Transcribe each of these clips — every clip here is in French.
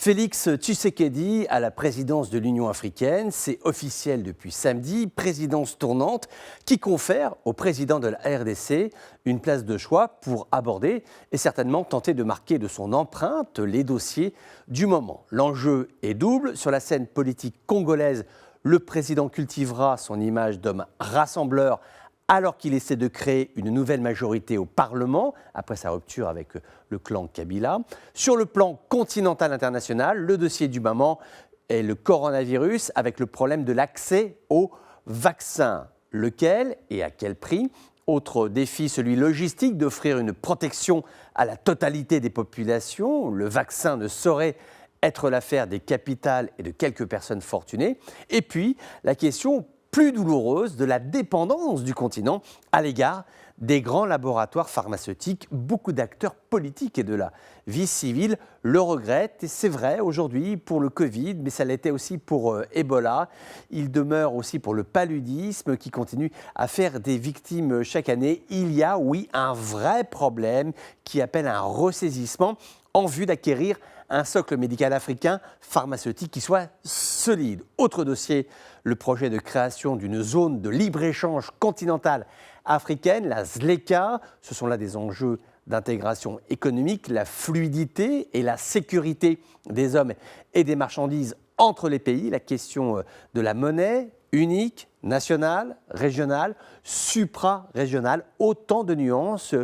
Félix Tshisekedi à la présidence de l'Union africaine, c'est officiel depuis samedi, présidence tournante qui confère au président de la RDC une place de choix pour aborder et certainement tenter de marquer de son empreinte les dossiers du moment. L'enjeu est double. Sur la scène politique congolaise, le président cultivera son image d'homme rassembleur alors qu'il essaie de créer une nouvelle majorité au Parlement, après sa rupture avec le clan Kabila. Sur le plan continental international, le dossier du moment est le coronavirus, avec le problème de l'accès aux vaccins. Lequel et à quel prix ? Autre défi, celui logistique, d'offrir une protection à la totalité des populations. Le vaccin ne saurait être l'affaire des capitales et de quelques personnes fortunées. Et puis, la question plus douloureuse de la dépendance du continent à l'égard des grands laboratoires pharmaceutiques. Beaucoup d'acteurs politiques et de la vie civile le regrettent. Et c'est vrai aujourd'hui pour le Covid, mais ça l'était aussi pour Ebola. Il demeure aussi pour le paludisme qui continue à faire des victimes chaque année. Il y a, oui, un vrai problème qui appelle un ressaisissement en vue d'acquérir un socle médical africain pharmaceutique qui soit solide. Autre dossier, le projet de création d'une zone de libre-échange continentale africaine, la ZLECA. Ce sont là des enjeux d'intégration économique, la fluidité et la sécurité des hommes et des marchandises entre les pays, la question de la monnaie unique, nationale, régionale, supra-régionale, autant de nuances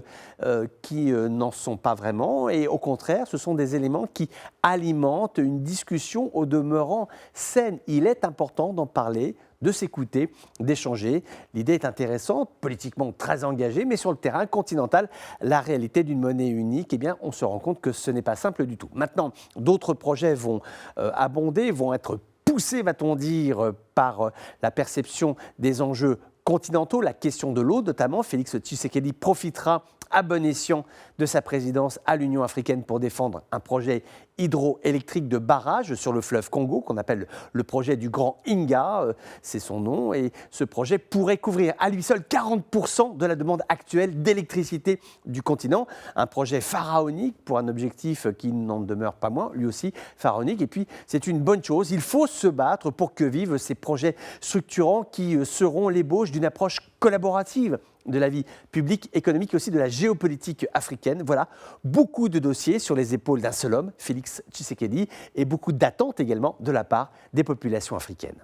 qui n'en sont pas vraiment et au contraire, ce sont des éléments qui alimentent une discussion au demeurant saine. Il est important d'en parler, de s'écouter, d'échanger. L'idée est intéressante, politiquement très engagée, mais sur le terrain continental, la réalité d'une monnaie unique, eh bien, on se rend compte que ce n'est pas simple du tout. Maintenant, d'autres projets vont abonder, vont être poussé, va-t-on dire, par la perception des enjeux continentaux, la question de l'eau notamment. Félix Tshisekedi profitera à bon escient de sa présidence à l'Union africaine pour défendre un projet hydroélectrique de barrage sur le fleuve Congo, qu'on appelle le projet du Grand Inga, c'est son nom, et ce projet pourrait couvrir à lui seul 40% de la demande actuelle d'électricité du continent. Un projet pharaonique pour un objectif qui n'en demeure pas moins, lui aussi pharaonique, et puis c'est une bonne chose, il faut se battre pour que vivent ces projets structurants qui seront l'ébauche d'une approche collaborative de la vie publique, économique et aussi de la géopolitique africaine. Voilà, beaucoup de dossiers sur les épaules d'un seul homme, Félix Tshisekedi, et beaucoup d'attentes également de la part des populations africaines.